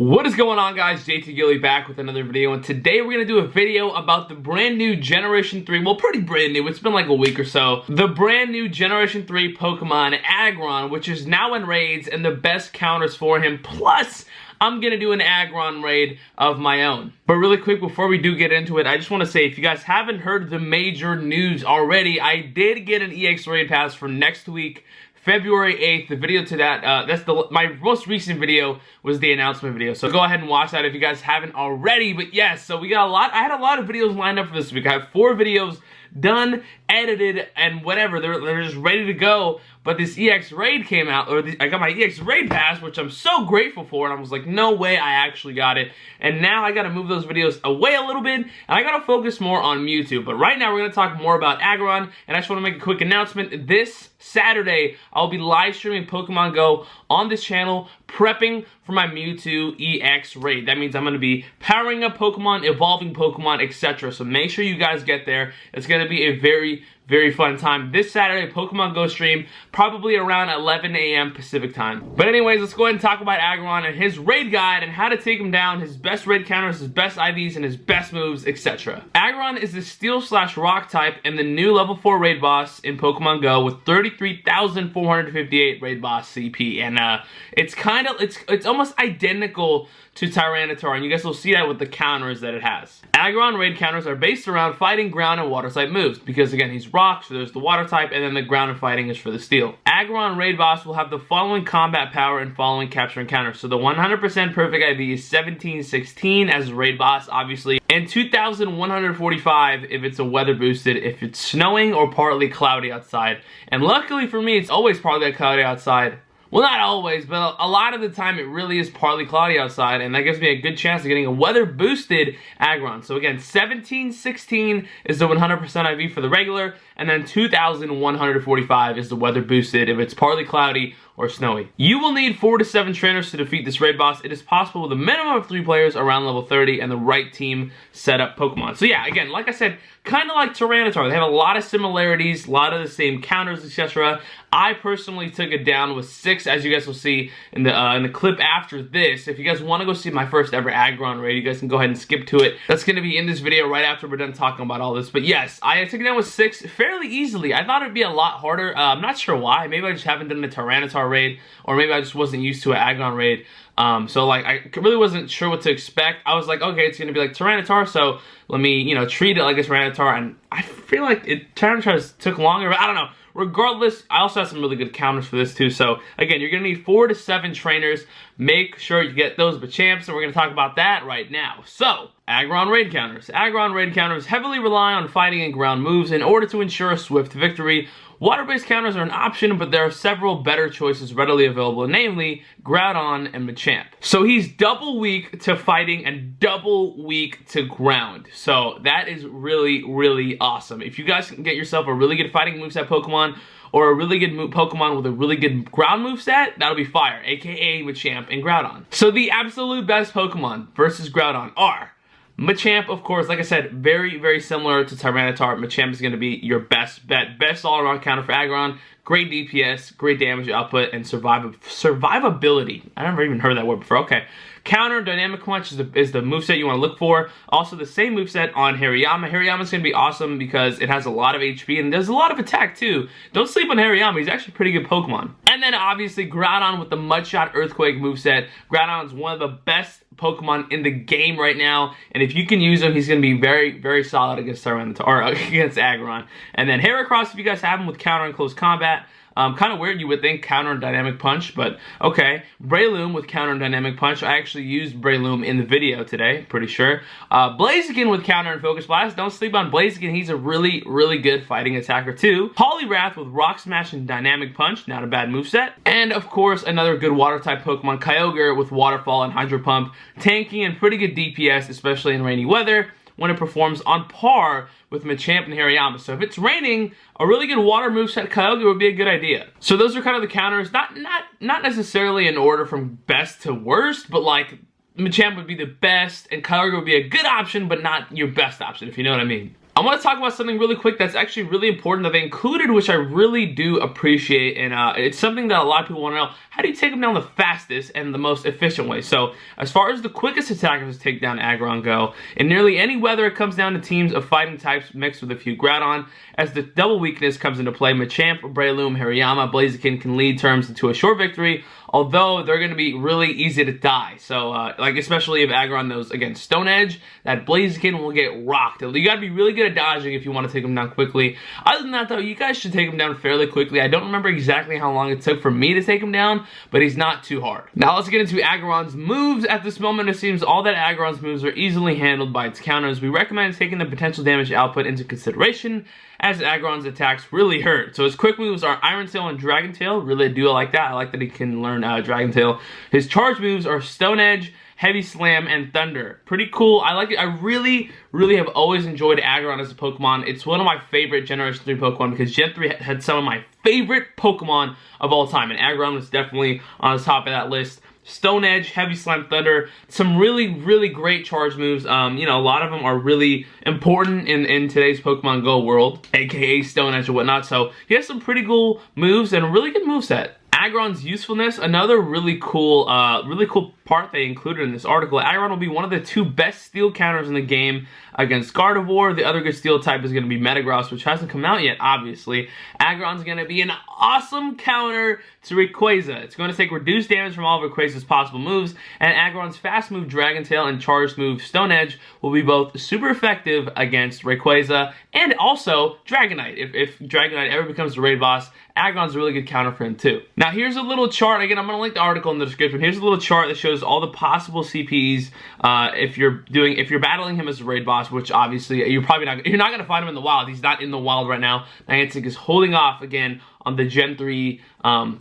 What is going on, guys? JTGily back with another video, and today we're going to do a video about the brand new Generation 3, well, pretty brand new, it's been like a week or so, the brand new Generation 3 Pokemon Aggron, which is now in raids and the best counters for him, plus I'm going to do an Aggron raid of my own. But really quick, before we do get into it, I just want to say, if you guys haven't heard the major news already, I did get an EX raid pass for next week, February 8th, the video to that, my most recent video was the announcement video. So go ahead and watch that if you guys haven't already. But yes, so we got I had a lot of videos lined up for this week. I have 4 videos done, edited, and whatever. They're just ready to go. But this EX raid came out, I got my EX raid pass, which I'm so grateful for, and I was like, no way, I actually got it. And now I gotta move those videos away a little bit, and I gotta focus more on Mewtwo. But right now, we're gonna talk more about Aggron, and I just wanna make a quick announcement. This Saturday, I'll be live streaming Pokemon Go on this channel, prepping for my Mewtwo EX raid. That means I'm gonna be powering up Pokemon, evolving Pokemon, etc. So make sure you guys get there. It's gonna be a very fun time. This Saturday, Pokemon Go stream, probably around 11 a.m. Pacific time. But anyways, let's go ahead and talk about Aggron and his raid guide and how to take him down, his best raid counters, his best IVs, and his best moves, etc. Aggron is the Steel/Rock type and the new level 4 raid boss in Pokemon Go with 33,458 raid boss CP. And it's almost identical to Tyranitar, and you guys will see that with the counters that it has. Aggron raid counters are based around fighting, ground, and water type moves, because again, he's rock, so there's the water type, and then the ground and fighting is for the steel. Aggron raid boss will have the following combat power and following capture encounters. So the 100% perfect IV is 1716 as a raid boss, obviously, and 2145 if it's a weather boosted, if it's snowing or partly cloudy outside. And luckily for me, it's always partly cloudy outside. Well, not always, but a lot of the time it really is partly cloudy outside, and that gives me a good chance of getting a weather-boosted Aggron. So again, 1716 is the 100% IV for the regular, and then 2145 is the weather-boosted if it's partly cloudy or snowy. You will need 4 to 7 trainers to defeat this raid boss. It is possible with a minimum of 3 players around level 30 and the right team setup Pokemon. So yeah, again, like I said, kind of like Tyranitar. They have a lot of similarities, a lot of the same counters, etc. I personally took it down with 6, as you guys will see in the clip after this. If you guys want to go see my first ever Aggron raid, you guys can go ahead and skip to it. That's going to be in this video right after we're done talking about all this. But yes, I took it down with 6 fairly easily. I thought it'd be a lot harder. I'm not sure why. Maybe I just haven't done the Tyranitar raid, or maybe I just wasn't used to an Aggron raid. So like, I really wasn't sure what to expect. I was like, okay, it's gonna be like Tyranitar, so let me, you know, treat it like a Tyranitar, and I feel like Tyranitar took longer, but I don't know. Regardless, I also have some really good counters for this too. So again, you're gonna need 4 to 7 trainers. Make sure you get those Machamps, and we're gonna talk about that right now. So, Aggron raid counters. Aggron raid counters heavily rely on fighting and ground moves in order to ensure a swift victory. Water-based counters are an option, but there are several better choices readily available, namely Groudon and Machamp. So he's double weak to fighting and double weak to ground. So that is really awesome. If you guys can get yourself a really good fighting moveset Pokemon, or a really good Pokemon with a really good ground moveset, that'll be fire, aka Machamp and Groudon. So the absolute best Pokemon versus Groudon are Machamp, of course, like I said, very similar to Tyranitar. Machamp is going to be your best bet. Best all-around counter for Aggron. Great DPS, great damage output, and survivability. I never even heard that word before. Okay. Counter Dynamic Punch is the moveset you want to look for. Also, the same moveset on Hariyama. Hariyama's going to be awesome because it has a lot of HP and there's a lot of attack too. Don't sleep on Hariyama. He's actually a pretty good Pokemon. And then obviously Groudon with the Mudshot Earthquake moveset. Groudon is one of the best Pokemon in the game right now, and if you can use him, he's going to be very solid against Tyranitar, or against Aggron. And then Heracross, if you guys have him with counter and close combat. Kind of weird, you would think counter and dynamic punch, but okay. Breloom with counter and dynamic punch. I actually used Breloom in the video today, pretty sure. Blaziken with counter and focus blast. Don't sleep on Blaziken. He's a really good fighting attacker too. Poliwrath with rock smash and dynamic punch. Not a bad moveset. And of course, another good water type Pokemon, Kyogre with waterfall and hydro pump. Tanking and pretty good DPS, especially in rainy weather, when it performs on par with Machamp and Hariyama. So if it's raining, a really good water moveset Kyogre would be a good idea. So those are kind of the counters, not necessarily in order from best to worst, but like Machamp would be the best and Kyogre would be a good option, but not your best option, if you know what I mean. I want to talk about something really quick that's actually really important that they included, which I really do appreciate, and it's something that a lot of people want to know. How do you take them down the fastest and the most efficient way? So, as far as the quickest attackers to take down Aggron go, in nearly any weather it comes down to teams of fighting types mixed with a few Groudon. As the double weakness comes into play, Machamp, Breloom, Hariyama, Blaziken can lead terms into a short victory, although they're going to be really easy to die. So, like, especially if Aggron knows against Stone Edge, that Blaziken will get rocked. You got to be really good at dodging if you want to take him down quickly. Other than that, though, you guys should take him down fairly quickly. I don't remember exactly how long it took for me to take him down, but he's not too hard. Now, let's get into Aggron's moves. At this moment, it seems all that Aggron's moves are easily handled by its counters. We recommend taking the potential damage output into consideration, as Aggron's attacks really hurt. So his quick moves are Iron Tail and Dragon Tail. Really do like that. I like that he can learn Dragon Tail. His charge moves are Stone Edge, Heavy Slam, and Thunder. Pretty cool. I like it. I really have always enjoyed Aggron as a Pokemon. It's one of my favorite Generation 3 Pokemon because Gen 3 had some of my favorite Pokemon of all time, and Aggron was definitely on the top of that list. Stone Edge, Heavy Slam, Thunder, some really great charge moves. You know, a lot of them are really important in today's Pokemon Go world, aka Stone Edge and whatnot. So he has some pretty cool moves and a really good moveset. Aggron's usefulness, another really cool part they included in this article. Aggron will be one of the 2 best steel counters in the game against Gardevoir. The other good steel type is going to be Metagross, which hasn't come out yet, obviously. Aggron's going to be an awesome counter to Rayquaza. It's going to take reduced damage from all of Rayquaza's possible moves, and Aggron's fast move Dragon Tail and charged move Stone Edge will be both super effective against Rayquaza and also Dragonite. If Dragonite ever becomes the raid boss, Aggron's a really good counter for him too. Now here's a little chart. Again, I'm going to link the article in the description. Here's a little chart that shows all the possible CPs if you're battling him as a raid boss, which obviously you're not going to find him in the wild. He's not in the wild right now. Niantic is holding off again on the Gen 3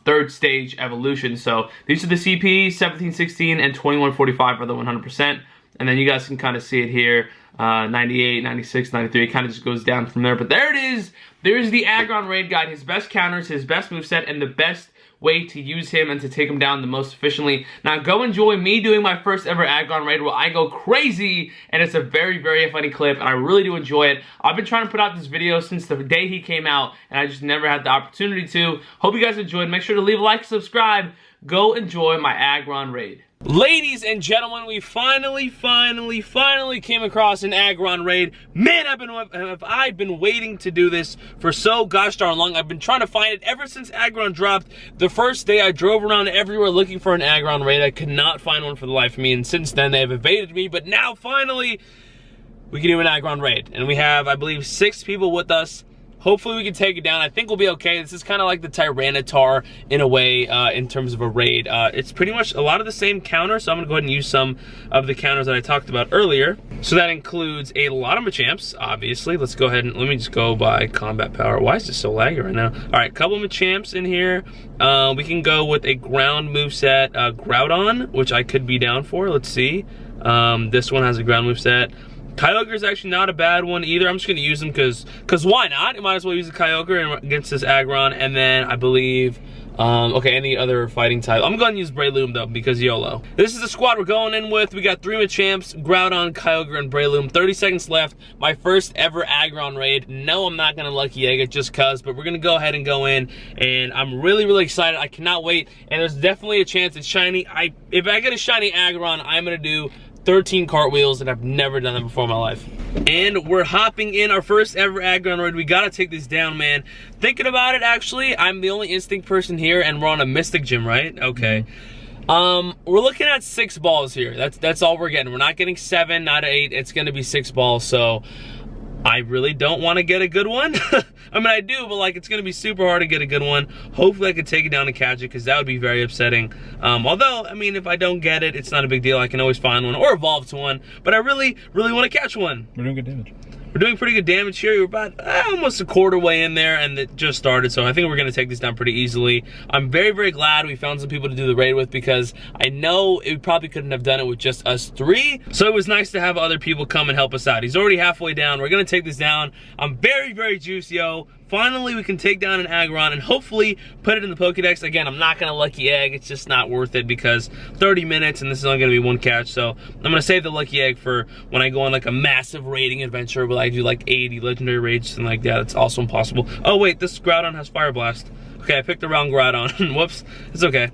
third stage evolution. So these are the CPs, 17, 16, and 21, 45 are the 100%. And then you guys can kind of see it here, 98, 96, 93. It kind of just goes down from there. But there it is. There's the Aggron Raid Guide, his best counters, his best moveset, and the best way to use him and to take him down the most efficiently. Now go enjoy me doing my first ever Aggron Raid where I go crazy, and it's a very funny clip, and I really do enjoy it. I've been trying to put out this video since the day he came out, and I just never had the opportunity to. Hope you guys enjoyed. Make sure to leave a like and subscribe. Go enjoy my Aggron Raid. Ladies and gentlemen, we finally came across an Aggron Raid. Man, I've been waiting to do this for so gosh darn long. I've been trying to find it ever since Aggron dropped. The first day I drove around everywhere looking for an Aggron Raid. I could not find one for the life of me, and since then they have evaded me, but now finally we can do an Aggron Raid. And we have, I believe, 6 people with us. Hopefully we can take it down. I think we'll be okay. This is kind of like the Tyranitar in a way in terms of a raid. It's pretty much a lot of the same counters, so I'm going to go ahead and use some of the counters that I talked about earlier. So that includes a lot of Machamps, obviously. Let's go ahead and let me just go by combat power. Why is this so laggy right now? All right, a couple of Machamps in here. We can go with a ground moveset, Groudon, which I could be down for. Let's see. This one has a ground moveset. Kyogre is actually not a bad one either. I'm just going to use them because why not? You might as well use a Kyogre against this Aggron. And then I believe, okay, any other fighting type. I'm going to use Breloom though because YOLO. This is the squad we're going in with. We got 3 Machamps, Groudon, Kyogre, and Breloom. 30 seconds left. My first ever Aggron Raid. No, I'm not going to Lucky Egg it just cuz, but we're going to go ahead and go in. And I'm really excited. I cannot wait. And there's definitely a chance it's shiny. If I get a shiny Aggron, I'm going to do 13 cartwheels, and I've never done that before in my life. And we're hopping in our first ever Aggron Raid. We gotta take this down, man. Thinking about it, actually, I'm the only instinct person here, and we're on a Mystic Gym, right? Okay. We're looking at 6 balls here. That's all we're getting. We're not getting 7, not 8. It's gonna be 6 balls, so I really don't want to get a good one. I mean, I do, but like, it's going to be super hard to get a good one. Hopefully I can take it down and catch it, because that would be very upsetting. Although, I mean, if I don't get it, it's not a big deal. I can always find one or evolve to one. But I really want to catch one. We're doing good damage. We're doing pretty good damage here. We're about almost a quarter way in there, and it just started, so I think we're going to take this down pretty easily. I'm very glad we found some people to do the raid with, because I know we probably couldn't have done it with just us 3. So it was nice to have other people come and help us out. He's already halfway down. We're going to take this down. I'm very juiced, yo. finally we can take down an Aggron and hopefully put it in the Pokedex. Again, I'm not gonna Lucky Egg. It's just not worth it because 30 minutes and this is only gonna be one catch. So I'm gonna save the Lucky Egg for when I go on like a massive raiding adventure where I do like 80 legendary raids, something like that. It's also impossible. Oh wait, this Groudon has Fire Blast. Okay, I picked the wrong Groudon. Whoops, it's okay.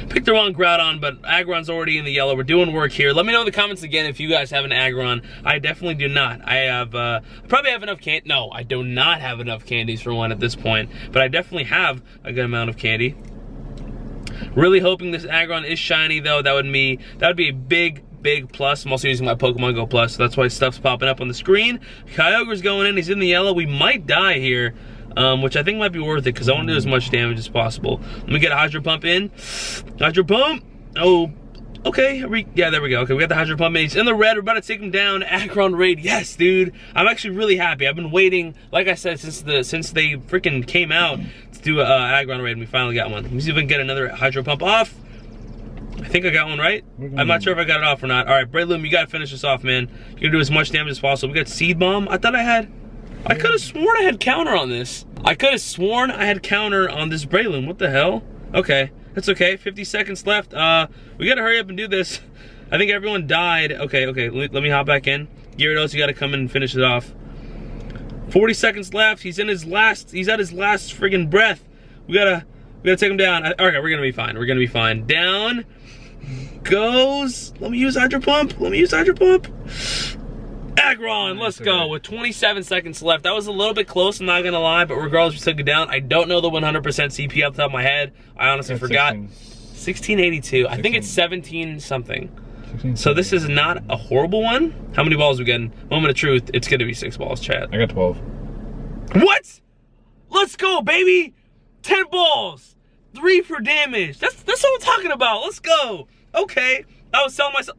Picked the wrong Groudon, but Aggron's already in the yellow. We're doing work here. Let me know in the comments again if you guys have an Aggron. I definitely do not. I have, I probably have enough candy. No, I do not have enough candies for one at this point, but I definitely have a good amount of candy. Really hoping this Aggron is shiny though. That would be a big plus. I'm also using my Pokemon Go Plus, so that's why stuff's popping up on the screen. Kyogre's going in. He's in the yellow. We might die here. Which I think might be worth it because I want to do as much damage as possible. Let me get a Hydro Pump in. Hydro Pump. Oh, okay. Yeah, there we go. Okay, we got the Hydro Pump in. He's in the red. We're about to take him down. Aggron Raid. Yes, dude. I'm actually really happy. I've been waiting, like I said, since they freaking came out to do a Aggron Raid, and we finally got one. Let me see if we can get another Hydro Pump off. I think I got one right. I'm not sure if I got it off or not. All right, Breloom, you got to finish this off, man. You're going to do as much damage as possible. We got Seed Bomb. I could have sworn I had counter on this. I could have sworn I had counter on this Breloom. What the hell? Okay, that's okay. 50 seconds left. We gotta hurry up and do this. I think everyone died. Okay, let me hop back in. Gyarados, you gotta come in and finish it off. 40 seconds left. He's at his last friggin' breath. We gotta take him down. Okay, we're gonna be fine. We're gonna be fine. Down goes. Let me use Hydro Pump. Aggron, let's go, with 27 seconds left. That was a little bit close, I'm not gonna lie, but regardless, we took it down. I don't know the 100% CP off the top of my head. I honestly forgot. 1682. I think it's 17 something. So this is not a horrible one. How many balls are we getting? Moment of truth, it's gonna be 6 balls, chat. I got 12. What? Let's go, baby! 10 balls! 3 for damage. That's what I'm talking about. Let's go. Okay. I was telling myself.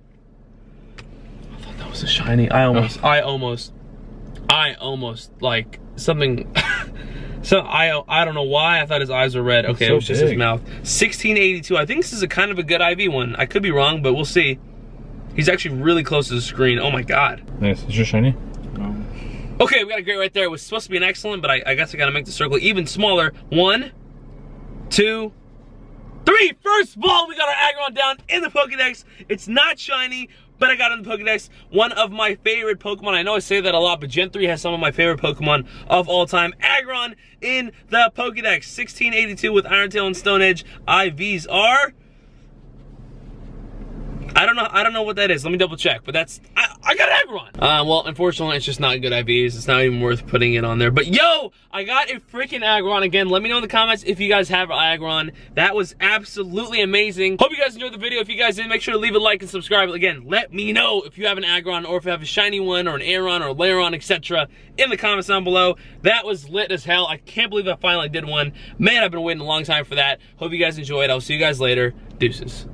That was a shiny. I almost like something. So I don't know why I thought his eyes were red. Okay, so it was just his mouth. 1682. I think this is a kind of a good IV one. I could be wrong, but we'll see. He's actually really close to the screen. Oh my god. Nice. Is your shiny? No. Okay, we got a great right there. It was supposed to be an excellent, but I guess I gotta make the circle even smaller. 1, 2, 3. First ball, we got our Aggron down in the Pokedex. It's not shiny, but I got it in the Pokedex. One of my favorite Pokemon. I know I say that a lot, but Gen 3 has some of my favorite Pokemon of all time. Aggron in the Pokedex. 1682 with Iron Tail and Stone Edge. IVs are... I don't know what that is. Let me double check. But that's... I got Aggron! Well, unfortunately, it's just not good IVs. It's not even worth putting it on there. But yo! I got a freaking Aggron again. Let me know in the comments if you guys have Aggron. That was absolutely amazing. Hope you guys enjoyed the video. If you guys did, make sure to leave a like and subscribe. Again, let me know if you have an Aggron or if you have a shiny one or an Aron or a Lairon, etc. in the comments down below. That was lit as hell. I can't believe I finally did one. Man, I've been waiting a long time for that. Hope you guys enjoyed. I'll see you guys later. Deuces.